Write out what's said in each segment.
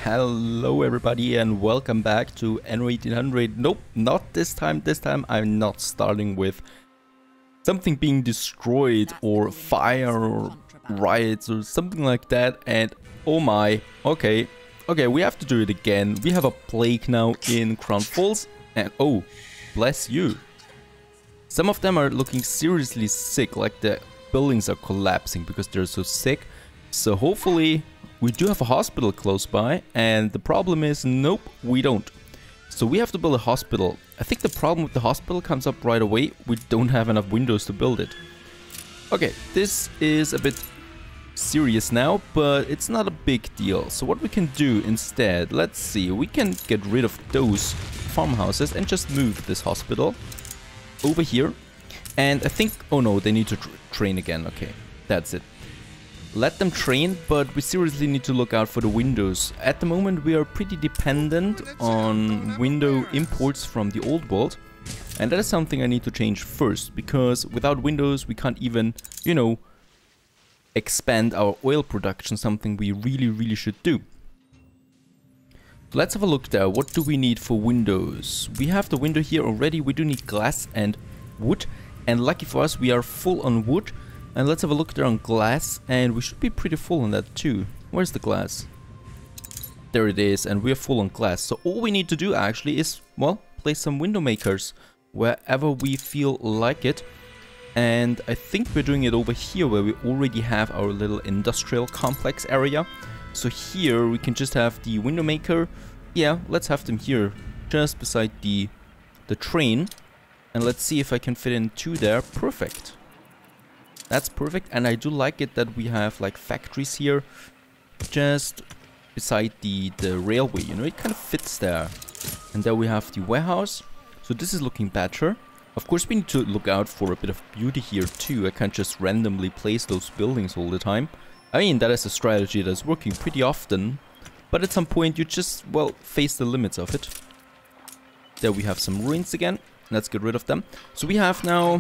Hello everybody and welcome back to Anno 1800. Nope, not this time. This time I'm not starting with something being destroyed or fire or riots or something like that. And oh my, okay, we have to do it again. We have a plague now in Crown Falls and oh, bless you. Some of them are looking seriously sick, like the buildings are collapsing because they're so sick. So hopefully we do have a hospital close by, and the problem is, nope, we don't. So we have to build a hospital. I think the problem with the hospital comes up right away. We don't have enough windows to build it. Okay, this is a bit serious now, but it's not a big deal. So what we can do instead, let's see, we can get rid of those farmhouses and just move this hospital over here. And I think, oh no, they need to train again. Okay, that's it. Let them train, but we seriously need to look out for the windows. At the moment we are pretty dependent on window imports from the old world, and that is something I need to change first, because without windows we can't even, you know, expand our oil production, something we really should do. So let's have a look there. What do we need for windows? We have the window here already. We do need glass and wood, and lucky for us we are full on wood. And let's have a look there on glass, and we should be pretty full on that too. Where's the glass? There it is, and we're full on glass. So all we need to do actually is, well, place some window makers wherever we feel like it. And I think we're doing it over here where we already have our little industrial complex area. So here we can just have the window maker. Yeah, let's have them here, just beside the train. And let's see if I can fit in two there. Perfect. That's perfect, and I do like it that we have like factories here just beside the railway, you know, it kind of fits there. And there we have the warehouse, so this is looking better. Of course we need to look out for a bit of beauty here too. I can't just randomly place those buildings all the time. I mean, that is a strategy that's working pretty often, but at some point you just, well, face the limits of it. There we have some ruins again. Let's get rid of them. So we have now,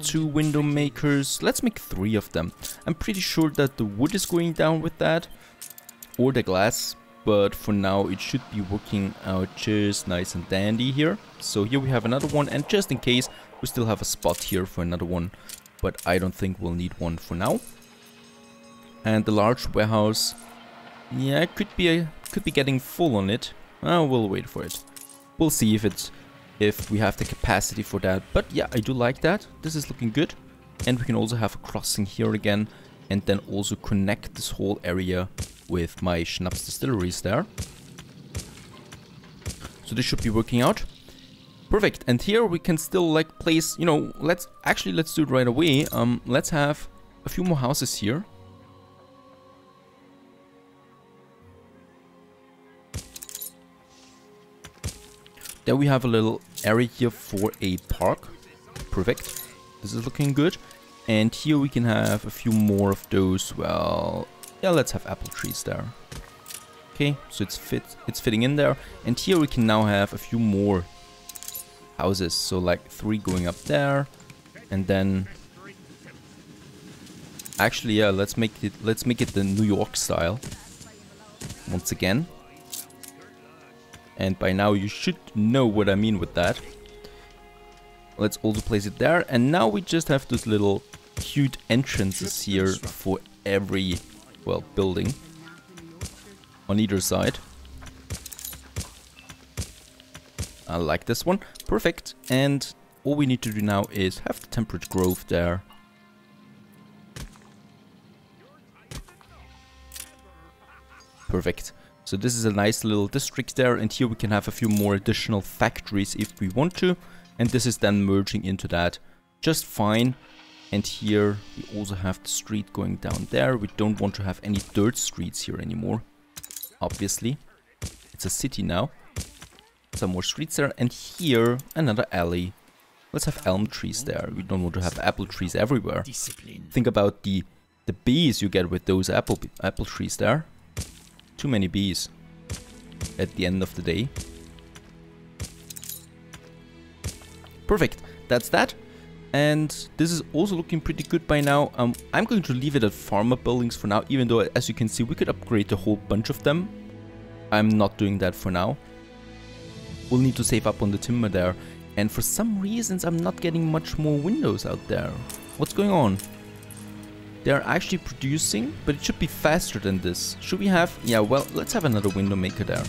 two window makers. Let's make 3 of them. I'm pretty sure that the wood is going down with that, or the glass, but for now it should be working out just nice and dandy here. So here we have another one, and just in case we still have a spot here for another one, but I don't think we'll need one for now. And the large warehouse, yeah, could be getting full on it. We'll wait for it. We'll see if we have the capacity for that. But yeah, I do like that. This is looking good. And we can also have a crossing here again, and then also connect this whole area with my Schnapps distilleries there. So this should be working out. Perfect. And here we can still like place, you know, let's do it right away. Let's have a few more houses here. There we have a little area here for a park. Perfect. This is looking good. And here we can have a few more of those. Well, yeah, let's have apple trees there. Okay, so it's fitting in there. And here we can now have a few more houses. So like 3 going up there, and then actually, yeah, let's make it the New York style once again. And by now you should know what I mean with that. Let's also place it there. And now we just have those little cute entrances here for every, well, building on either side. I like this one. Perfect. And all we need to do now is have the temperate growth there. Perfect. So this is a nice little district there, and here we can have a few more additional factories if we want to. And this is then merging into that just fine. And here we also have the street going down there. We don't want to have any dirt streets here anymore. Obviously, it's a city now. Some more streets there, and here another alley. Let's have elm trees there. We don't want to have apple trees everywhere. Think about the bees you get with those apple trees there. Too many bees at the end of the day. Perfect, that's that. And this is also looking pretty good by now. I'm going to leave it at farmer buildings for now, even though, as you can see, we could upgrade a whole bunch of them. I'm not doing that for now. We'll need to save up on the timber there. And for some reasons, I'm not getting much more windows out there. What's going on? They're actually producing, but it should be faster than this. Should we have... Yeah, well, let's have another window maker there.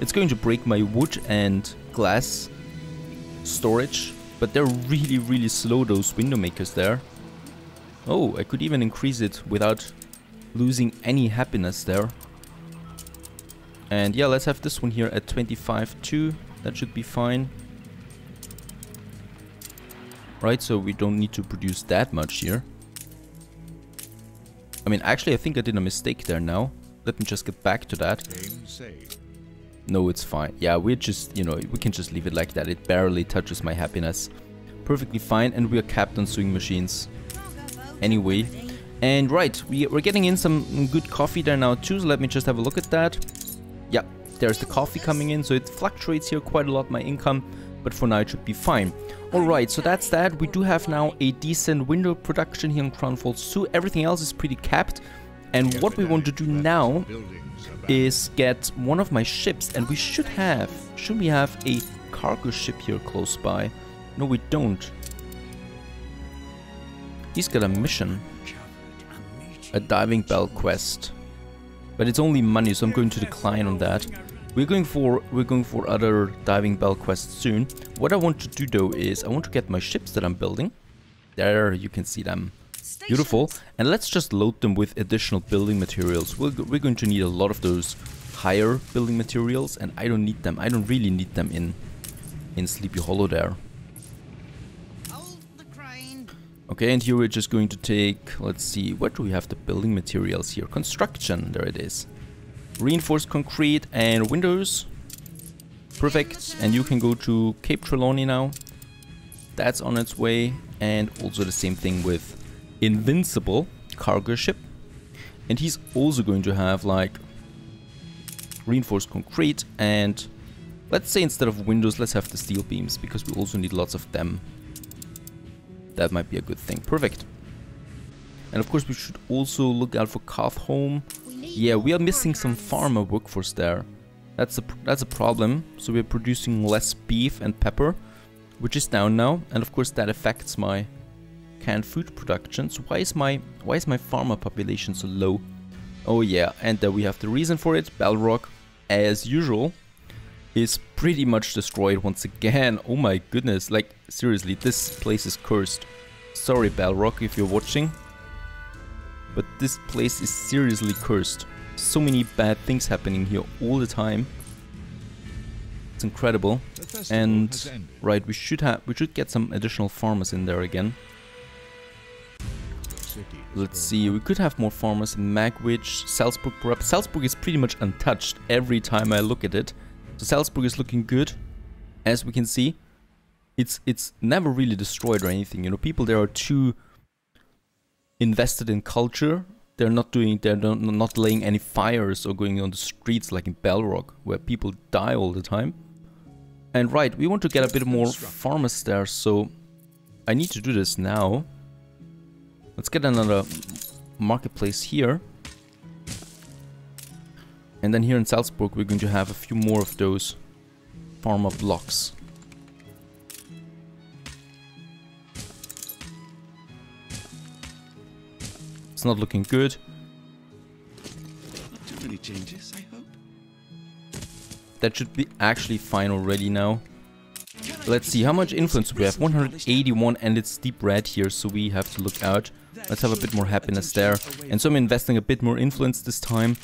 It's going to break my wood and glass storage, but they're really, really slow, those window makers there. Oh, I could even increase it without losing any happiness there. And yeah, let's have this one here at 25 too. That should be fine. Right, so we don't need to produce that much here. I mean, actually, I think I did a mistake there now. Let me just get back to that. No, it's fine. Yeah, we're just, you know, we can just leave it like that. It barely touches my happiness. Perfectly fine, and we are capped on sewing machines. Anyway, and right, we're getting in some good coffee there now too, so let me just have a look at that. Yeah, there's the coffee coming in, so it fluctuates here quite a lot, my income, but for now it should be fine. Alright, so that's that. We do have now a decent window production here in Crown Falls 2. Everything else is pretty capped. And what we want to do now is get one of my ships, and we should we have a cargo ship here close by? No, we don't. He's got a mission. A diving bell quest. But it's only money, so I'm going to decline on that. We're going for other diving bell quests soon. What I want to do though is I want to get my ships that I'm building. There you can see them. Beautiful. And let's just load them with additional building materials. We're going to need a lot of those higher building materials, and I don't need them. I don't really need them in Sleepy Hollow there. Okay, and here we're just going to take, let's see, where do we have the building materials here? Construction, there it is. Reinforced concrete and windows. Perfect. And you can go to Cape Trelawney now. That's on its way. And also the same thing with Invincible cargo ship. And he's also going to have like reinforced concrete, and let's say instead of windows, let's have the steel beams, because we also need lots of them. That might be a good thing. Perfect. And of course we should also look out for Carthome. Yeah, we are missing some farmer workforce there. That's a problem. So we're producing less beef and pepper, which is down now, and of course that affects my canned food production. So why is my farmer population so low? Oh yeah, and there we have the reason for it. Balrog, as usual, is pretty much destroyed once again. Oh my goodness, like seriously, this place is cursed. Sorry Balrog if you're watching, but this place is seriously cursed. So many bad things happening here all the time. It's incredible. And right, we should get some additional farmers in there again. Let's see, we could have more farmers in Magwitch, Salzburg perhaps. Salzburg is pretty much untouched every time I look at it. So Salzburg is looking good, as we can see. It's never really destroyed or anything, you know. People there are too invested in culture. They're not laying any fires or going on the streets like in Balrog, where people die all the time. And right, we want to get a bit more farmers there, so I need to do this now. Let's get another marketplace here. And then here in Salzburg we're going to have a few more of those farmer blocks. It's not looking good. Not too many changes, I hope. That should be actually fine already now. Let's see, how much influence do we have? 181, and it's deep red here, so we have to look out. Let's have a bit more happiness there. And so I'm investing a bit more influence this time.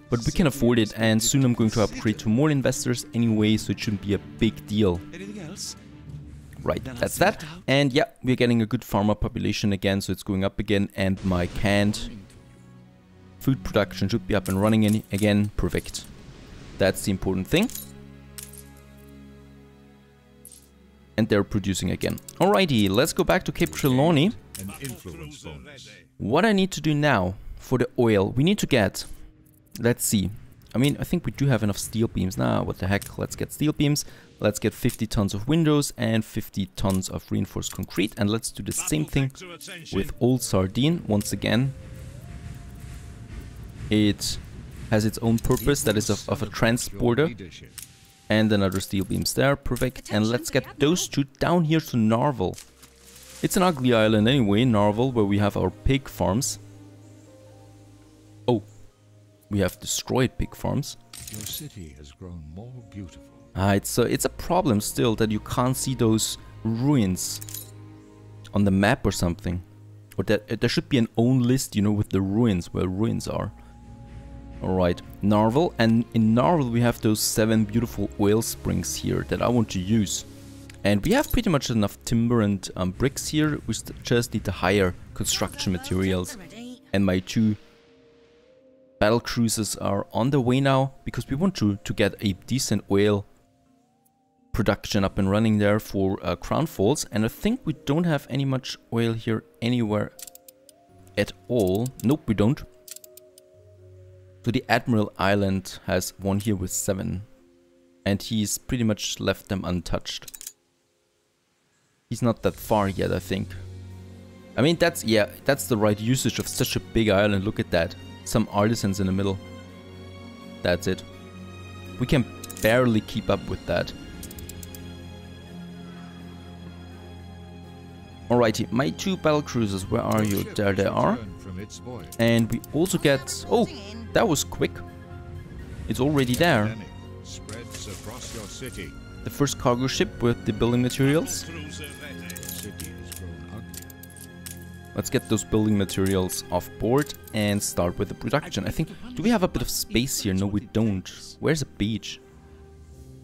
But we can afford it, and soon I'm going to upgrade to more investors anyway, so it shouldn't be a big deal. Anything else? Right, that's that. And yeah, we're getting a good farmer population again, so it's going up again. And my canned food production should be up and running again. Perfect. That's the important thing. And they're producing again. Alrighty, let's go back to Cape Trelawney. What I need to do now for the oil, we need to get... Let's see. I mean, I think we do have enough steel beams. Nah, what the heck. Let's get steel beams. Let's get 50 tons of windows and 50 tons of reinforced concrete. And let's do the same thing with Old Sardine once again. It has its own purpose, that is of a transporter. And another steel beams there, perfect. And let's get those two down here to Narvel. It's an ugly island anyway, Narvel, where we have our pig farms. Oh, we have destroyed pig farms. Your city has grown more beautiful. It's a problem still that you can't see those ruins on the map or something. Or that there should be an own list, you know, with the ruins, where ruins are. Alright, Narvel, and in Narvel we have those 7 beautiful oil springs here that I want to use. And we have pretty much enough timber and bricks here, we just need to hire construction materials. And my 2 battle cruisers are on the way now, because we want to get a decent oil production up and running there for Crown Falls. And I think we don't have any much oil here anywhere at all. Nope, we don't. So the Admiral Island has one here with 7. And he's pretty much left them untouched. He's not that far yet, I think. I mean, that's the right usage of such a big island. Look at that. Some artisans in the middle. That's it. We can barely keep up with that. Alrighty, my 2 battle cruisers, where are you? There they are. And we also get... Oh, that was quick. It's already there. The first cargo ship with the building materials. Let's get those building materials off board and start with the production. I think... Do we have a bit of space here? No, we don't. Where's the beach?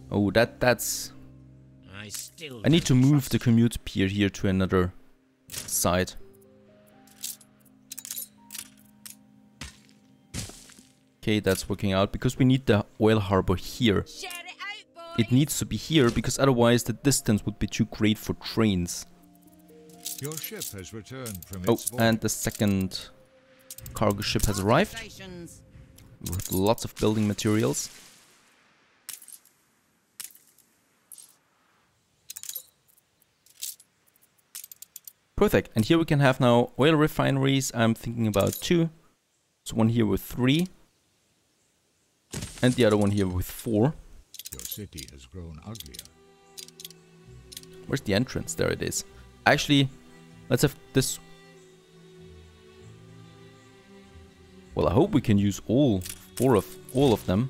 Oh, that's... I need to move the commute pier here to another side. Okay, that's working out because we need the oil harbor here. It needs to be here because otherwise the distance would be too great for trains. Your ship has returned from its voyage. And the second cargo ship has arrived with lots of building materials. Perfect, and here we can have now oil refineries. I'm thinking about 2. So one here with 3. And the other one here with 4. Your city has grown uglier. Where's the entrance? There it is. Actually, let's have this. Well, I hope we can use all 4 of them.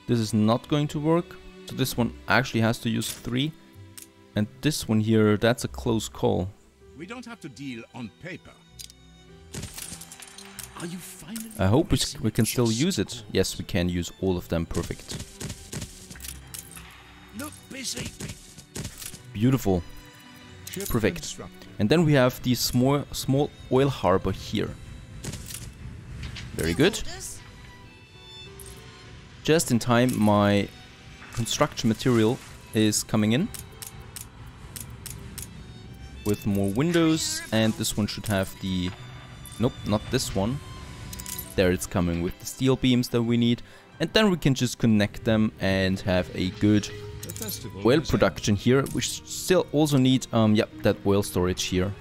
This is not going to work. So this one actually has to use 3. And this one here, that's a close call. We don't have to deal on paper. Are you finally I hope we can still use it. Yes, we can use all of them. Perfect. Look busy. Beautiful. Perfect. And then we have the small oil harbor here. Very good. Just in time, my construction material is coming in. With more windows, and this one should have the... Nope, not this one. There it's coming with the steel beams that we need. And then we can just connect them and have a good oil production here. We still also need, that oil storage here.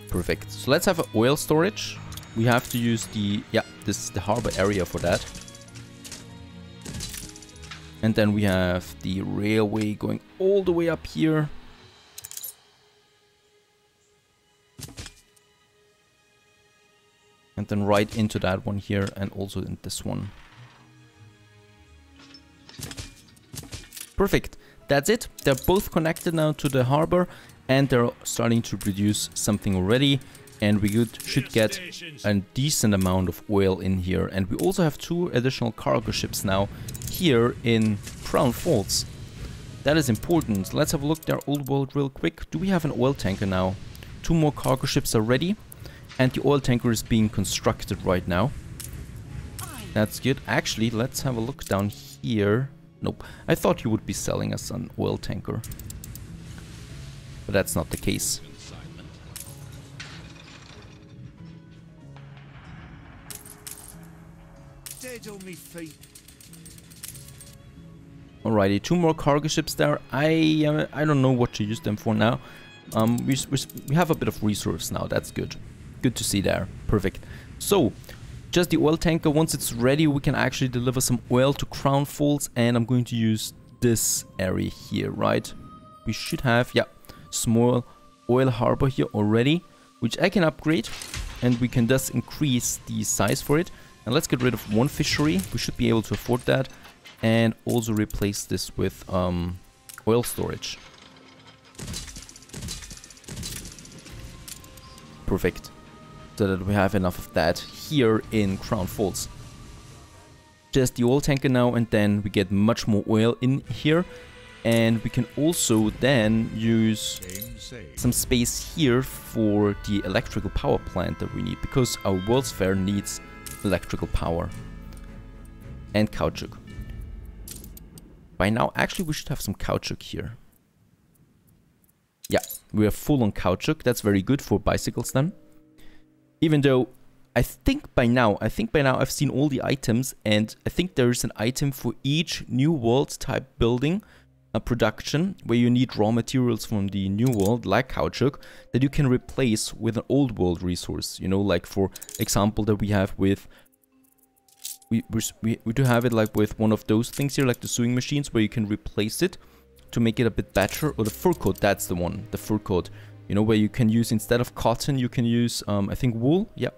Perfect. So let's have an oil storage. We have to use the... this is the harbor area for that. And then we have the railway going all the way up here. And then right into that one here and also in this one. Perfect. That's it. They're both connected now to the harbor and they're starting to produce something already. And we should get a decent amount of oil in here. And we also have 2 additional cargo ships now here in Crown Falls. That is important. Let's have a look there, Old World, real quick. Do we have an oil tanker now? 2 more cargo ships are ready. And the oil tanker is being constructed right now. That's good. Actually, let's have a look down here. Nope. I thought you would be selling us an oil tanker. But that's not the case. Alrighty, 2 more cargo ships there. I don't know what to use them for now. We have a bit of reserves now, that's good. Good to see there. Perfect. So, just the oil tanker. Once it's ready, we can actually deliver some oil to Crown Falls, and I'm going to use this area here, right? We should have, yeah, small oil harbor here already, which I can upgrade, and we can thus increase the size for it. And let's get rid of one fishery. We should be able to afford that, and also replace this with oil storage. Perfect. So that we have enough of that here in Crown Falls. Just the oil tanker now, and then we get much more oil in here. And we can also then use some space here for the electrical power plant that we need, because our World's Fair needs electrical power and caoutchouc. By now, actually, we should have some caoutchouc here. Yeah, we are full on caoutchouc. That's very good for bicycles then. Even though I think by now I've seen all the items, and I think there is an item for each New World type building production where you need raw materials from the New World, like caoutchouc, that you can replace with an Old World resource. You know, like for example that we have with... We do have it like with one of those things here, like the sewing machines, where you can replace it to make it a bit better. Or the fur coat, that's the one, the fur coat. You know, where you can use, instead of cotton, you can use, I think wool. Yeah,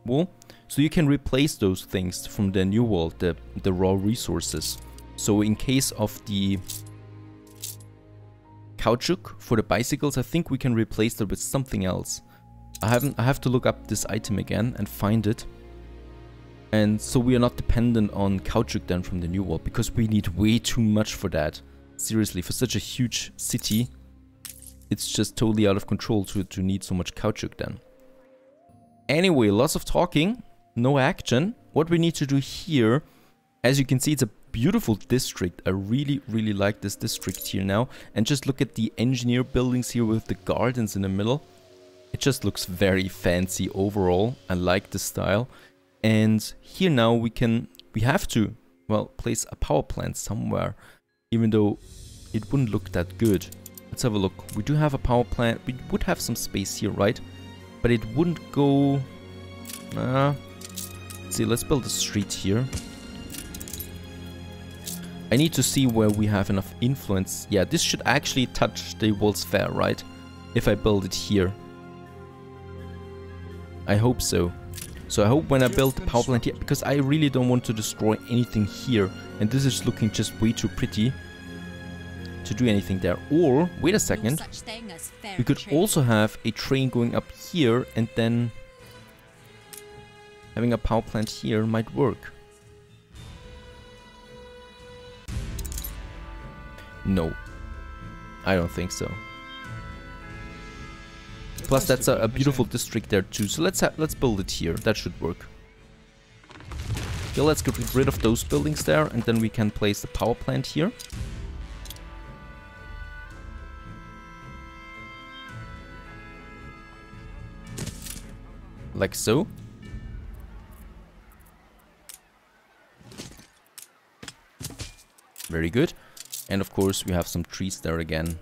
wool. So you can replace those things from the New World, the raw resources. So in case of the caoutchouc for the bicycles, I think we can replace that with something else. I have to look up this item again and find it. And so we are not dependent on caoutchouc then from the New World, because we need way too much for that. Seriously, for such a huge city, it's just totally out of control to need so much caoutchouc then. Anyway, lots of talking, no action. What we need to do here, as you can see, it's a beautiful district. I really, really like this district here now. And just look at the engineer buildings here with the gardens in the middle. It just looks very fancy overall. I like the style. And here now we have to, well, place a power plant somewhere, even though it wouldn't look that good. Let's have a look. We do have a power plant. We would have some space here, right? But it wouldn't go... Let's see, let's build a street here. I need to see where we have enough influence. Yeah, this should actually touch the World's Fair, right? If I build it here. I hope so. So I hope when I build the power plant here, because I really don't want to destroy anything here. And this is looking just way too pretty to do anything there. Or, wait a second, we could also have a train going up here, and then having a power plant here might work. No, I don't think so. Plus, that's a beautiful district there too. So let's build it here. That should work. Okay, let's get rid of those buildings there, and then we can place the power plant here. Like so. Very good. And of course, we have some trees there again.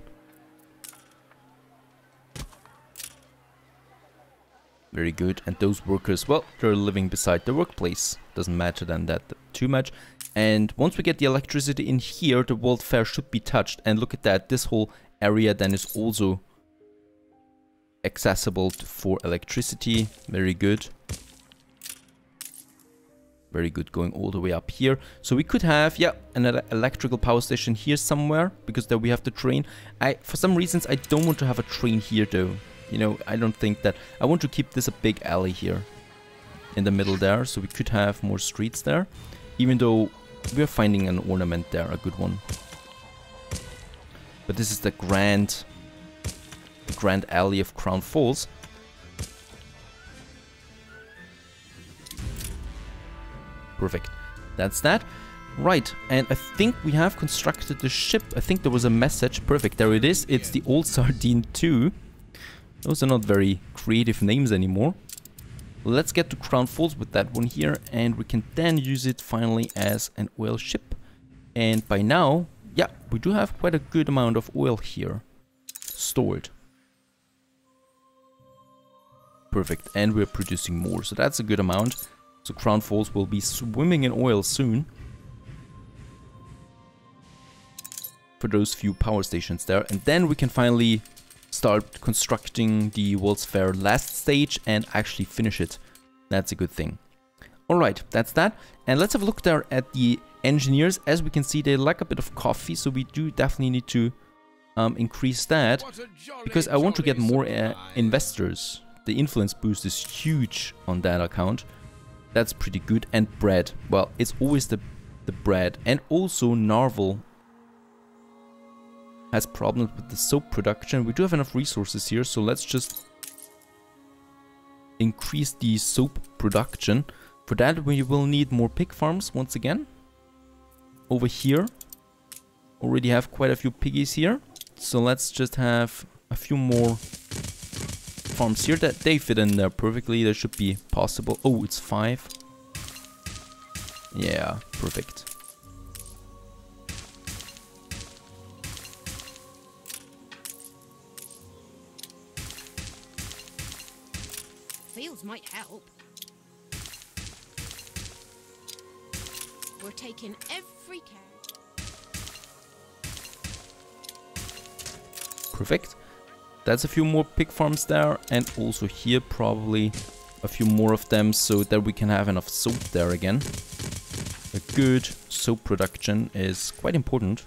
Very good. And those workers, well, they're living beside the workplace. Doesn't matter then that too much. And once we get the electricity in here, the World Fair should be touched. And look at that. This whole area then is also accessible for electricity. Very good. Very good, going all the way up here. So we could have, yeah, an electrical power station here somewhere, because there we have the train. For some reasons, I don't want to have a train here though. You know, I don't think that... I want to keep this a big alley here in the middle there, so we could have more streets there. Even though we're finding an ornament there, a good one. But this is the grand alley of Crown Falls. Perfect. That's that. Right, and I think we have constructed the ship. I think there was a message. Perfect, there it is. It's the Old Sardine 2. Those are not very creative names anymore. Let's get to Crown Falls with that one here, and we can then use it finally as an oil ship. And by now, yeah, we do have quite a good amount of oil here stored. Perfect. And we're producing more. So that's a good amount. So Crown Falls will be swimming in oil soon. For those few power stations there. And then we can finally start constructing the World's Fair last stage and actually finish it. That's a good thing. Alright, that's that. And let's have a look there at the engineers. As we can see, they like a bit of coffee. So we do definitely need to increase that. Because I want to get more investors. The influence boost is huge on that account. That's pretty good. And bread. Well, it's always the bread. And also Narvel has problems with the soap production. We do have enough resources here, so let's just increase the soap production. For that we will need more pig farms once again. Over here already have quite a few piggies here, so let's just have a few more farms here. That they fit in there perfectly. That should be possible. Oh, it's 5. Yeah, perfect. Fields might help. We're taking every care. Perfect. That's a few more pig farms there, and also here probably a few more of them so that we can have enough soap there again. A good soap production is quite important.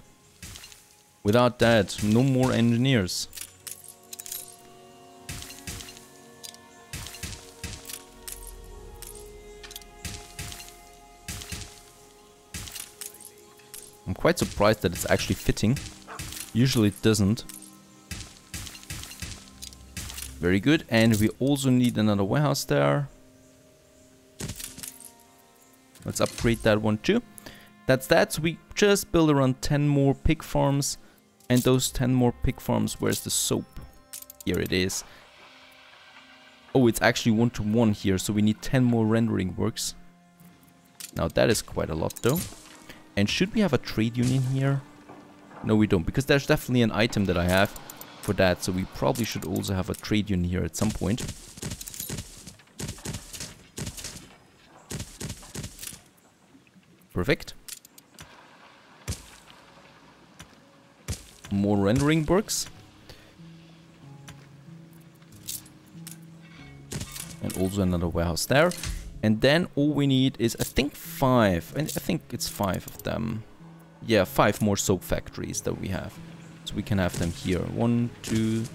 Without that, no more engineers. I'm quite surprised that it's actually fitting. Usually it doesn't. Very good. And we also need another warehouse there. Let's upgrade that one too. That's that. So we just build around 10 more pig farms. And those 10 more pig farms, where's the soap? Here it is. Oh, it's actually 1-to-1 here. So we need 10 more rendering works. Now that is quite a lot though. And should we have a trade union here? No, we don't, because there's definitely an item that I have for that. So we probably should also have a trade union here at some point. Perfect. More rendering works. And also another warehouse there. And then all we need is, I think 5. And I think it's 5 of them. Yeah, 5 more soap factories that we have. So we can have them here. 1, 2,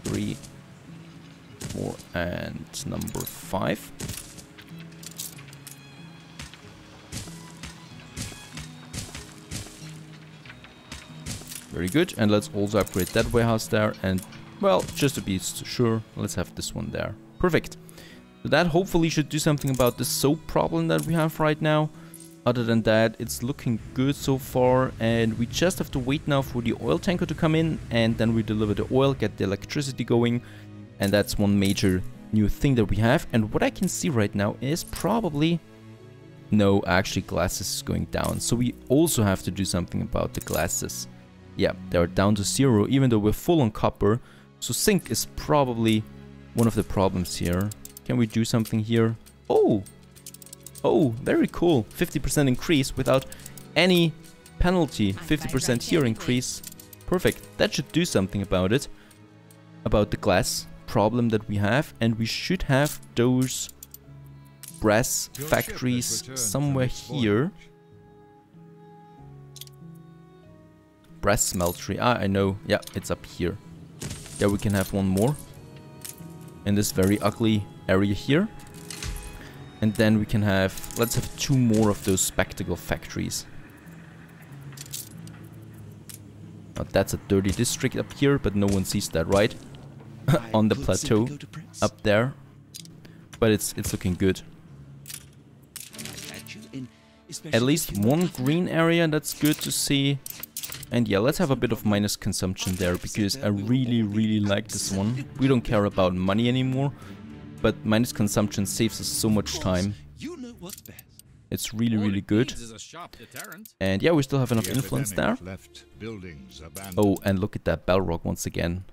3, 4, and number 5. Very good. And let's also upgrade that warehouse there. And, well, just to be sure, let's have this one there. Perfect. So that hopefully should do something about the soap problem that we have right now. Other than that, it's looking good so far. And we just have to wait now for the oil tanker to come in. And then we deliver the oil, get the electricity going. And that's one major new thing that we have. And what I can see right now is probably... No, actually glasses is going down. So we also have to do something about the glasses. Yeah, they're down to 0, even though we're full on copper. So zinc is probably one of the problems here. Can we do something here? Oh! Oh, very cool. 50% increase without any penalty. 50% here increase. Perfect. That should do something about it. About the glass problem that we have. And we should have those brass factories somewhere here. Brass smeltery. Ah, I know. Yeah, it's up here. Yeah, we can have one more. In this very ugly area here. And then we can have, let's have 2 more of those spectacle factories. Now that's a dirty district up here, but no one sees that, right? On the plateau up there. But it's looking good. At least one green area, that's good to see. And yeah, let's have a bit of minus consumption there, because I really like this one. We don't care about money anymore, but minus consumption saves us so much time. It's really good. And yeah, we still have enough influence there. Oh, and look at that Balrog once again.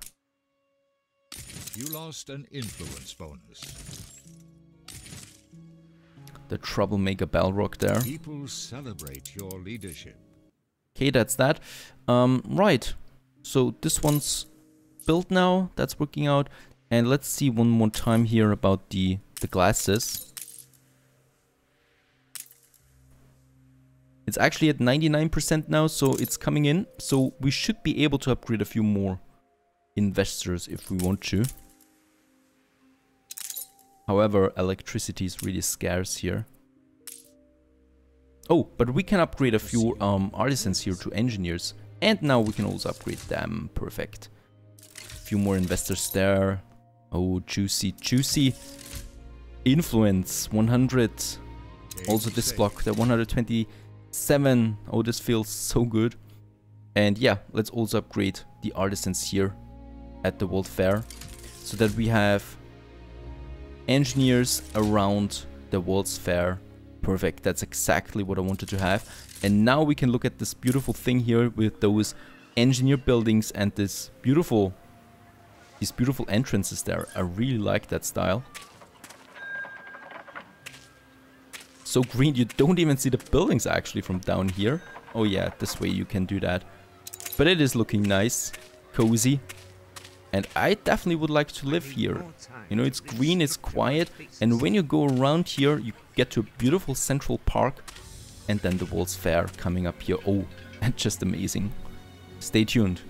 You lost an influence bonus. The troublemaker Balrog there. People celebrate your leadership. Okay, that's that. Right. So this one's built now. That's working out. And let's see one more time here about the glasses. It's actually at 99% now, so it's coming in. So we should be able to upgrade a few more investors if we want to. However, electricity is really scarce here. Oh, but we can upgrade a few artisans here to engineers. And now we can also upgrade them. Perfect. A few more investors there. Oh, juicy, juicy. Influence, 100. Also this block, the 127. Oh, this feels so good. And yeah, let's also upgrade the artisans here at the World Fair. So that we have engineers around the World's Fair. Perfect, that's exactly what I wanted to have. And now we can look at this beautiful thing here with those engineer buildings and these beautiful entrances there. I really like that style. So green, you don't even see the buildings actually from down here. Oh yeah, this way you can do that. But it is looking nice, cozy. And I definitely would like to live here. You know, it's green, it's quiet, and when you go around here, you get to a beautiful central park, and then the World's Fair coming up here. Oh, just amazing. Stay tuned.